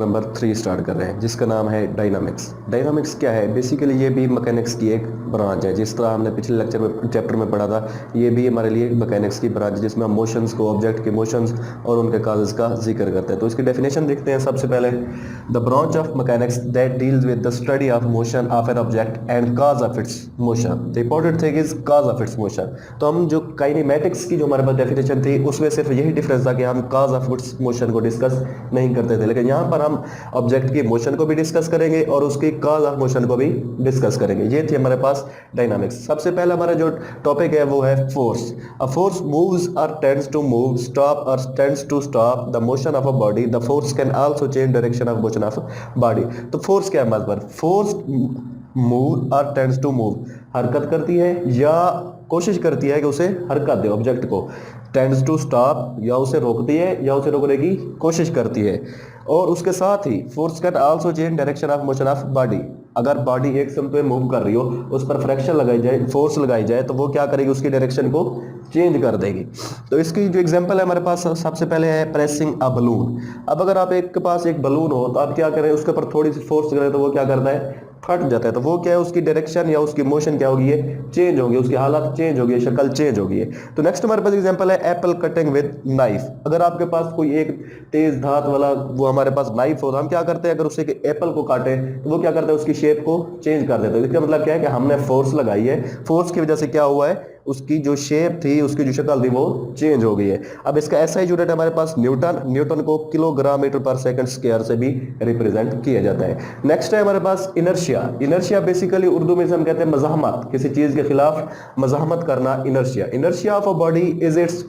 Number 3 start कर रहे हैं जिसका नाम है डायनामिक्स। डायनामिक्स क्या है? बेसिकली ये भी मैकेनिक्स की एक ब्रांच है। जिस तरह हमने पिछले लेक्चर में चैप्टर में पढ़ा था, ये भी हमारे लिए मैकेनिक्स की ब्रांच है जिसमें हम मोशंस को, ऑब्जेक्ट के मोशंस और उनके काजेस का जिक्र करते हैं। तो इसकी डेफिनेशन देखते हैं। सबसे पहले, the branch of mechanics that deals with the study of motion of an object and cause of its motion. The important thing is cause of its motion. तो हम जो काइनेमैटिक्स की जो हमारे पास डेफिनेशन थी उसमें सिर्फ यही डिफरेंस था कि हम काज ऑफ इट्स मोशन को डिस्कस नहीं करते थे, लेकिन यहाँ पर हम ऑब्जेक्ट की मोशन को भी डिस्कस करेंगे और उसकी कॉज ऑफ मोशन को भी डिस्कस करेंगे। ये थी हमारे पास डायनामिक्स। सबसे पहला हमारा जो टॉपिक है वो है force. A force moves or tends to move, stop or tends to stop the motion of a body. The force can also change direction of motion of body. तो फोर्स क्या है हमारे पास? Force move or tends to move, हरकत करती है या कोशिश करती है कि उसे हरकत दे ऑब्जेक्ट को। टेंड्स टू स्टॉप, या उसे रोकती है या उसे रोकने की कोशिश करती है। और उसके साथ ही force can also change direction of motion of body. अगर बॉडी एक सम पे मूव कर रही हो, उस पर फ्रैक्शन लगाई जाए, फोर्स लगाई जाए, तो वो क्या करेगी? उसकी डायरेक्शन को चेंज कर देगी। तो इसकी जो एग्जांपल है हमारे पास, सबसे पहले है प्रेसिंग अ बलून। अब अगर आप एक के पास एक बलून हो तो आप क्या करें? उसके ऊपर थोड़ी सी फोर्स करें तो वो क्या करता है? फट जाता है। तो वो क्या है? उसकी डायरेक्शन या उसकी मोशन क्या होगी? है चेंज होगी, उसकी हालत चेंज होगी, शक्ल चेंज होगी। तो नेक्स्ट हमारे पास एग्जांपल है एप्पल कटिंग विद नाइफ। अगर आपके पास कोई एक तेज धात वाला वो हमारे पास नाइफ हो तो हम क्या करते हैं? अगर उसे एप्पल को काटे तो वो क्या करता है? उसकी शेप को चेंज कर देता है। इसका मतलब क्या है कि हमने फोर्स लगाई है, फोर्स की वजह से क्या हुआ है? उसकी जो शेप थी, उसकी जो शक्ल थी वो चेंज हो गई है। अब इसका ऐसा यूनिट हमारे पास न्यूटन। न्यूटन को kilogram metre per second square से भी रिप्रेजेंट किया जाता है। नेक्स्ट है हमारे पास इनर्शिया। इनर्शिया बेसिकली उर्दू में हम कहते हैं मज़ाहमत, किसी चीज के खिलाफ मज़ाहमत करना inertia. Inertia of a body is its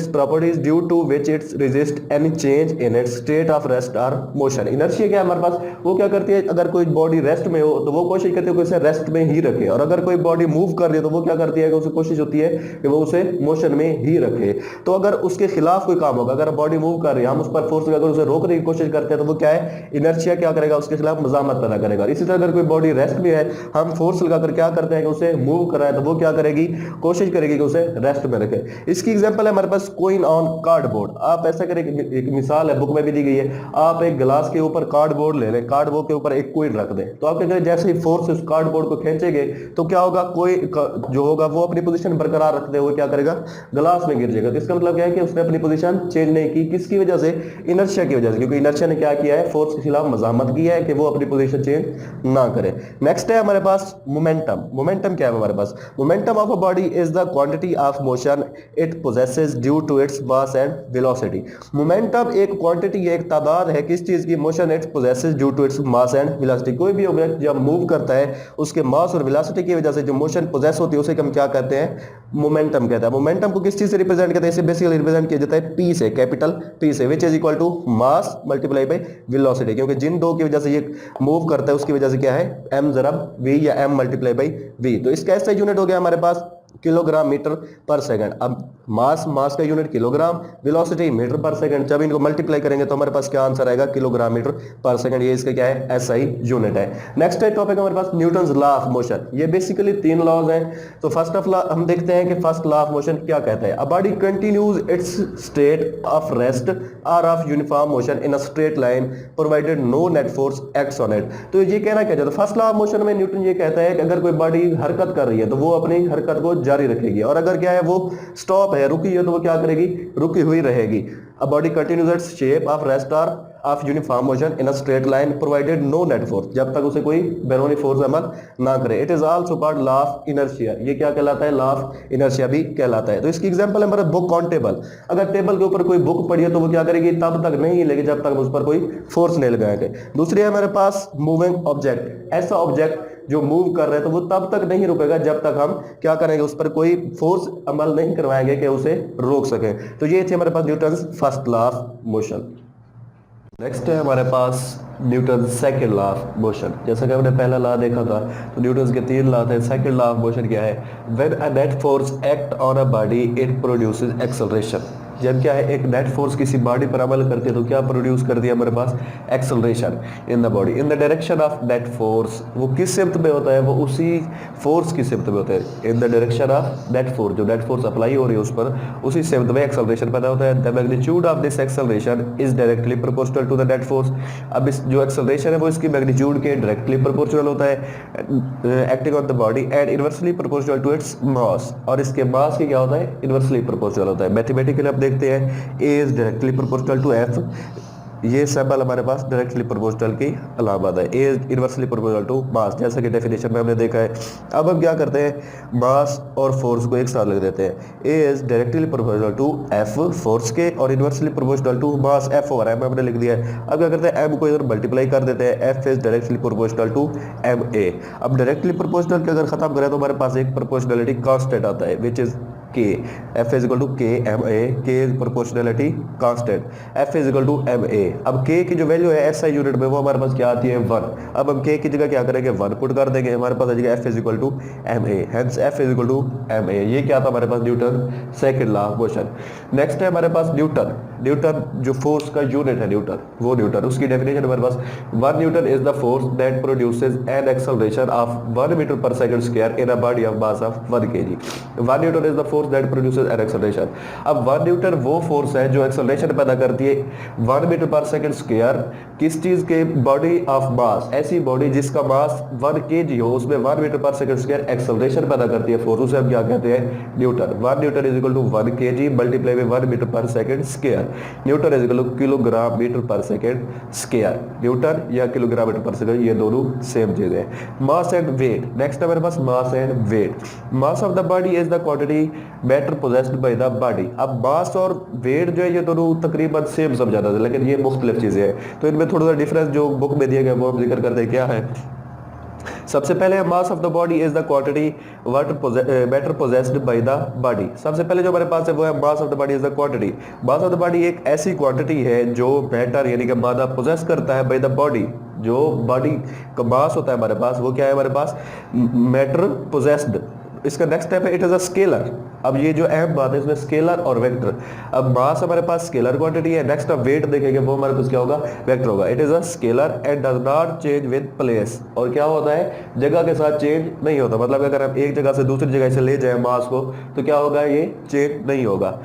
properties due to which its resist any change in its state of rest or motion. Inertia क्या है हमारे पास? वो क्या करती है? अगर कोई बॉडी रेस्ट में हो तो वो कोशिश करती है कि उसे रेस्ट में ही रखे, और अगर कोई बॉडी मूव कर रही है तो वो क्या करती है कि उसे कोशिश होती है कि वो उसे मोशन में ही रखे। तो अगर उसके खिलाफ कोई काम होगा, अगर बॉडी मूव कर रही है, हम उस पर फोर्स लगाकर उसे रोकने की कोशिश करते हैं, तो वो क्या है? इनर्शिया क्या करेगा? उसके खिलाफ मज़ाहमत पैदा करेगा। इसी तरह अगर कोई बॉडी रेस्ट में है, हम फोर्स लगाकर क्या करते हैं कि उसे मूव कराए, तो वो क्या करेगी? कोशिश करेगी कि उसे रेस्ट में रखे। इसकी एग्जांपल है हमारे पास कोइन ऑन कार्डबोर्ड। आप ऐसा करें, एक मिसाल है, बुक में भी दी गई है। आप एक गिलास के ऊपर कार्डबोर्ड ले लें, कार्डबोर्ड के ऊपर एक कोइन रख दें, तो आप क्या करें? जैसे ही फोर्स उस कार्डबोर्ड को खींचेंगे तो क्या होगा? कोई जो होगा वो अपनी पोजीशन बरकरार रखते हुए क्या करेगा? ग्लास में गिर जाएगा। तो इसका मतलब क्या है कि उसने अपनी पोजीशन चेंज नहीं की। किसकी वजह से? इनर्शिया की वजह से, क्योंकि इनर्शिया ने क्या किया है? फोर्स के खिलाफ मज़ाहमत की है कि वो अपनी पोजीशन चेंज ना करे। नेक्स्ट है हमारे पास मोमेंटम। मोमेंटम क्या है हमारे पास? Momentum of a body is the quantity of motion it possesses due to its mass and velocity. Momentum एक क्वांटिटी है, एक तादाद है किस चीज की? Motion it possesses due to its mass and velocity. कोई भी ऑब्जेक्ट जब मूव करता है उसके मास और वेलोसिटी की वजह से जो मोशन पोजेस होती है उसे हम क्या कहते हैं? मोमेंटम कहता है। मोमेंटम को किस चीज से रिप्रेजेंट करते हैं? इसे बेसिकली रिप्रेजेंट किया जाता है पी से, कैपिटल पी से, which is equal to mass multiply by velocity. क्योंकि जिन दो की वजह से ये मूव करता है उसकी वजह से क्या है? एम ज़रब वी या एम मल्टीप्लाई बाय वी। तो इसका ऐसा यूनिट हो गया हमारे पास किलोग्राम मीटर पर सेकंड। अब मास का unit kilogram, velocity metre per second, जब इनको मल्टीप्लाई करेंगे तो हमारे पास क्या आंसर आएगा? Kilogram metre per second. ये इसका क्या है? एसआई यूनिट है। नेक्स्ट है टॉपिक हमारे पास न्यूटन्स लॉ ऑफ मोशन। ये बेसिकली 3 लॉज हैं। तो फर्स्ट ऑफ लॉ हम देखते हैं कि फर्स्ट लॉ ऑफ मोशन क्या कहता है? A body continues its state of rest or of uniform motion in a straight line provided no net force acts on it. तो ये कहना क्या चाहता है? फर्स्ट लॉ ऑफ मोशन में न्यूटन ये कहता है कि अगर कोई बॉडी हरकत कर रही है तो वो अपनी हरकत को जारी रखेगी, और अगर क्या है वो स्टॉप है, रुकी है, तो वो क्या करेगी? रुकी हुई रहेगी। A body continues its shape of rest or of uniform motion in a straight line provided no net force, जब तक उसे कोई बैरोनी फोर्स अमल ना करे। It is also called law of inertia. ये क्या कहलाता है? लॉ ऑफ इनर्शिया भी कहलाता है। तो इसकी एग्जांपल है हमारा बुक ऑन टेबल। अगर टेबल के ऊपर कोई बुक पड़ी है तो वो क्या करेगी? तब तक नहीं हिलेगी जब तक उस पर कोई फोर्स नहीं लगाएंगे। दूसरी है हमारे पास मूविंग ऑब्जेक्ट। ऐसा ऑब्जेक्ट जो मूव कर रहे हैं तो वो तब तक नहीं रुकेगा जब तक हम क्या करेंगे? उस पर कोई फोर्स अमल नहीं करवाएंगे कि उसे रोक सके। तो ये थी हमारे पास Newton's first law of motion. Next है हमारे पास Newton second law of motion. जैसा कि हमने पहला लॉ देखा था तो न्यूटन के 3 लॉ थे। सेकंड लॉ ऑफ मोशन क्या है? When a net force act on a body it produces acceleration. जब क्या है एक नेट फोर्स किसी बॉडी पर अमल करती है तो क्या प्रोड्यूस करती है हमारे पास, acceleration in the body in the direction of net force. वो किस सिमत में होता है, वो उसी फोर्स की सिमत में होता है, इन the direction of net force, जो नेट फोर्स अप्लाई हो रही है उस पर उसी सिमत में एक्सेलरेशन पैदा होता है। The magnitude of this acceleration is directly proportional to the net force. अब इस जो एक्सेलरेशन है वो इसकी मैग्नीट्यूड के डायरेक्टली प्रोपोर्शनल होता है acting on the body and inversely proportional to its mass, और इसके मास की क्या होता है, इनवर्सली प्रोपोर्शनल होता है। मैथमेटिकली आप देखते हैं a is directly proportional to f, ये सिंबल हमारे पास डायरेक्टली प्रोपोर्शनल की अलामत है। A inversely proportional to mass, जैसा कि डेफिनेशन में हमने देखा है। अब हम क्या करते हैं, मास और फोर्स को एक साथ लिख देते हैं। A is directly proportional to f force के और inversely proportional to mass f over m हमने लिख दिया है। अब क्या करते हैं, एम को इधर मल्टीप्लाई कर देते हैं, F is directly proportional to M A. अब डायरेक्टली प्रोपोर्शनल के अगर खत्म करें तो हमारे पास एक प्रोपोर्शनलिटी कांस्टेंट आता है which is K, F is equal to K M A, K is proportionality constant, F is equal to M A। अब K की जो वैल्यू है SI यूनिट में वो हमारे पास क्या आती है 1। अब हम K की जगह क्या करेंगे 1 पुट कर देंगे, हमारे पास आ जाएगा F is equal to M A, hence F is equal to M A। ये क्या था हमारे पास, Newton second law of motion. Next है हमारे पास न्यूटन। न्यूटन जो फोर्स का यूनिट है न्यूटन, वो न्यूटन, उसकी डेफिनेशन हमारे पास 1 Newton is the force that produces an acceleration of 1 metre per second square in a body of mass of 1 kg। 1 Newton is the force that produces an acceleration. अब 1 Newton वो force है जो acceleration पैदा करती है 1 metre per second square किस चीज के, बॉडी ऑफ मास, ऐसी बॉडी जिसका मास 1 kg हो, उसमें 1 metre per second square acceleration पैदा करती है फोर्स, उसे हम क्या कहते हैं, Newton. 1 Newton is equal to 1 kg multiply by 1 metre per second square. Newton is equal to kilogram metre per second square. Newton या किलोग्राम मीटर पर सेकंड, ये दोनों सेम चीज है। मास एंड वेट, नेक्स्ट हमारे पास mass and weight. Mass of the body is the quantity matter possessed by the body. अब mass और wait जो है ये दोनों तकरीबन सेम समझा जाता है, लेकिन ये मुख्तलिफ चीजें हैं, तो इनमें थोड़ा सा डिफरेंस जो बुक में दिया गया वो हम जिक्र करते हैं। क्या है, सबसे पहले मास of the body is the quantity matter possessed by the body. सबसे पहले जो हमारे पास है वो है मास of the body is the quantity. Mass of the body एक ऐसी क्वांटिटी है जो मैटर यानी कि मादा पोजेस करता है बाय द बॉडी। जो बॉडी का मास होता है हमारे पास वो क्या है, हमारे पास मैटर पोजेस्ड। इसका नेक्स्ट स्टेप है इट इज अ स्केलर। अब ये जो अहम बात है इसमें स्केलर और वेक्टर। अब मास हमारे पास स्केलर क्वांटिटी है, नेक्स्ट अब वेट देखेंगे वो हमारे पास क्या होगा, वेक्टर होगा। It is a scalar and does not change with place. और क्या होता है, जगह के साथ चेंज नहीं होता, मतलब अगर हम एक जगह से दूसरी जगह से ले जाए मास को तो क्या होगा, ये चेंज नहीं होगा।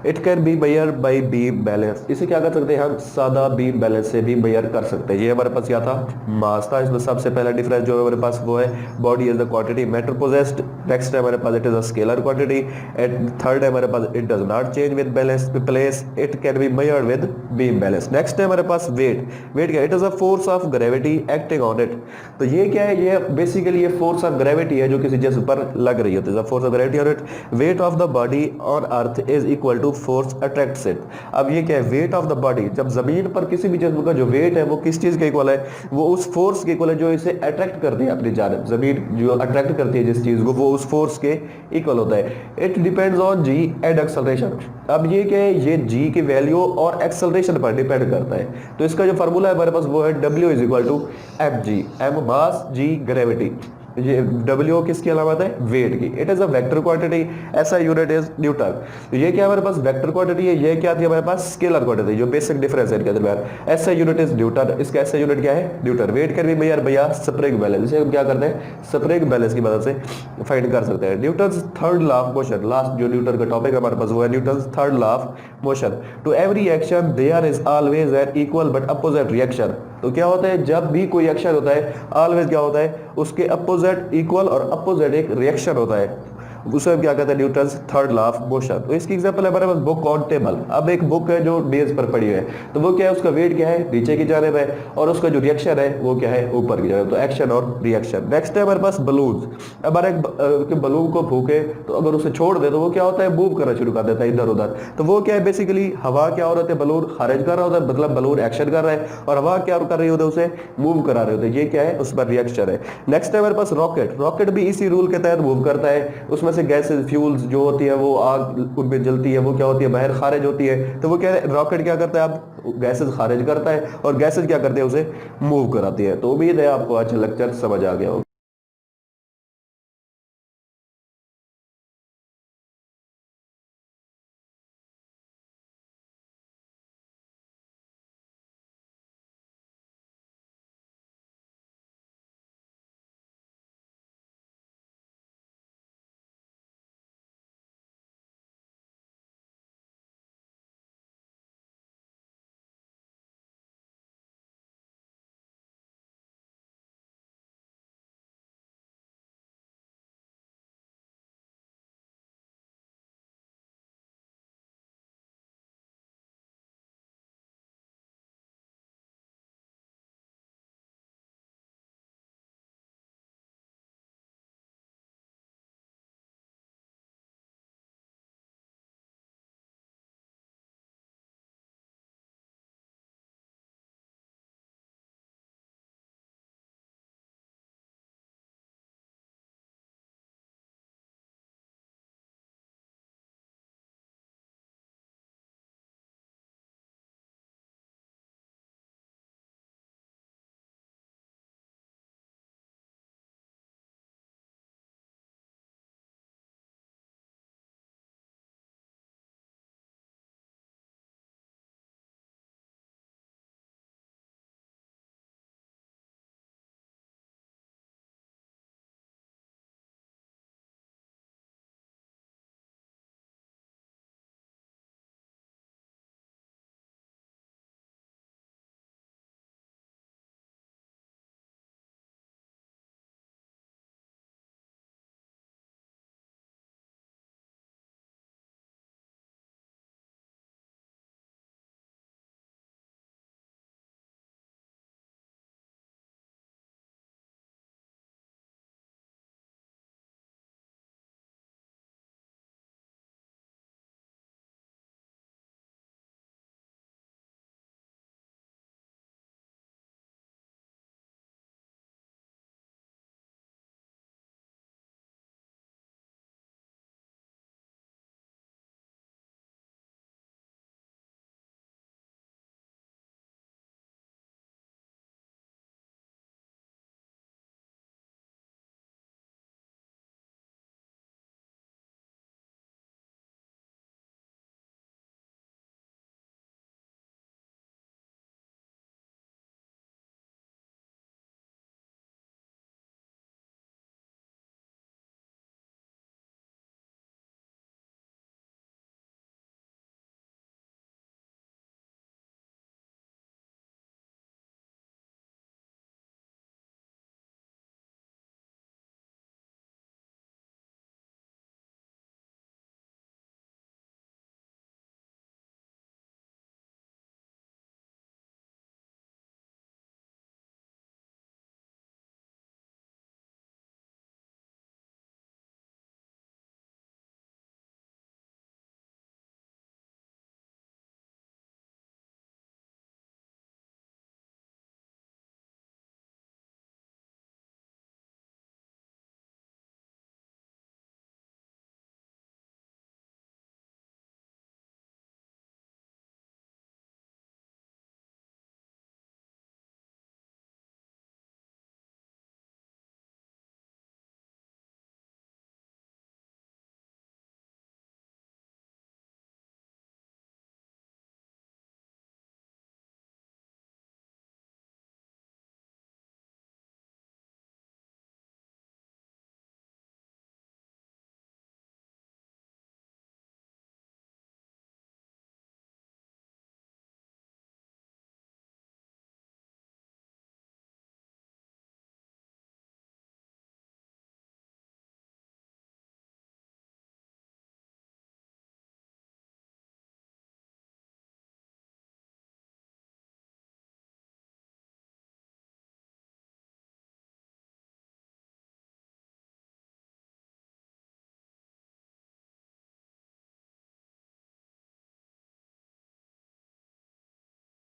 It can be measure by beam balance. इसे क्या कर सकते हैं हम, सादा बीम बैलेंस से भी मेजर कर सकते हैं। ये हमारे पास क्या था, मास था। इसमें सबसे पहला डिफरेंस जो है हमारे पास वो है body is the quantity matter possessed. Next है हमारे पास it is a scalar quantity and third है हमारे पास it does not change with balance place, it can be measured with beam balance. Next है हमारे पास वेट। वेट क्या, it is a force of gravity acting on it. तो ये क्या है, ये बेसिकली ये फोर्स ऑफ ग्रेविटी है जो किसी जिस्म पर लग रही होती है, force of gravity on it. Weight of the body on earth is equal to force attracts it. अब ये क्या है, वेट ऑफ द बॉडी। जब जमीन पर किसी भी जिस्म का जो वेट है वो किस चीज के इक्वल है, वो उस फोर्स के इक्वल है जो इसे अट्रैक्ट करती है अपनी जानिब। जमीन जो अट्रैक्ट करती है जिस चीज को वो उस फोर्स के इक्वल होता है। It depends on G and acceleration. अब ये क्या है, ये जी की वैल्यू और एक्सेलरेशन पर डिपेंड करता है। तो इसका जो फार्मूला है हमारे पास वो है W is equal to M G, M mass G gravity. ये W किसकी अलामत है, वेट की। It is a vector quantity, SI unit is newton. तो ये क्या हमारे पास वेक्टर क्वांटिटी है, ये क्या थी हमारे पास स्केलर क्वांटिटी, जो बेसिक डिफरेंस है इनके दरमियान। ऐसा यूनिट इज न्यूटन, इसका ऐसा यूनिट क्या है, newton. Weight can be measured by spring balance, इसे हम क्या करते हैं, स्प्रिंग बैलेंस की मदद से फाइंड कर सकते हैं। Newton's third law of motion, last जो न्यूटन का टॉपिक हमारे पास वो है Newton's third law of motion. To every action there is always an equal but opposite reaction. तो क्या होता है, जब भी कोई एक्शन होता है ऑलवेज क्या होता है, उसके अपोजिट इक्वल और अपोजिट एक रिएक्शन होता है, उसे हम क्या कहते हैं, Newton's third law of motion. तो इसकी एग्जांपल है हमारे पास बुक ऑन टेबल। अब एक बुक है जो मेज पर पड़ी है, तो वो क्या है, उसका वेट क्या है, नीचे की जानिब है, और उसका जो रिएक्शन है वो क्या है, ऊपर की जानिब। तो एक्शन और रिएक्शन। नेक्स्ट है हमारे पास बलून। अब एक बलून को फूके तो अगर उसे छोड़ दे तो वो क्या होता है, मूव करना शुरू कर देता है इधर उधर। तो वो क्या है, बेसिकली हवा क्या हो रहा है, बलून खारिज कर रहा होता है, मतलब बलून एक्शन कर रहा है, और हवा क्या कर रही होती है, उसे मूव करा रहे होते हैं। ये क्या है, उस पर रिएक्शन है। नेक्स्ट है हमारे पास रॉकेट। रॉकेट भी इसी रूल के तहत मूव करता है, उसमें से गैसेज फ्यूल जो होती है वो आग उनमें जलती है, वो क्या होती है, बाहर खारिज होती है। तो वो क्या है, रॉकेट क्या करता है, अब गैसेज खारिज करता है और गैसेज क्या करते हैं, उसे मूव कराती है। तो उम्मीद है आपको आज लेक्चर समझ आ गया होगा।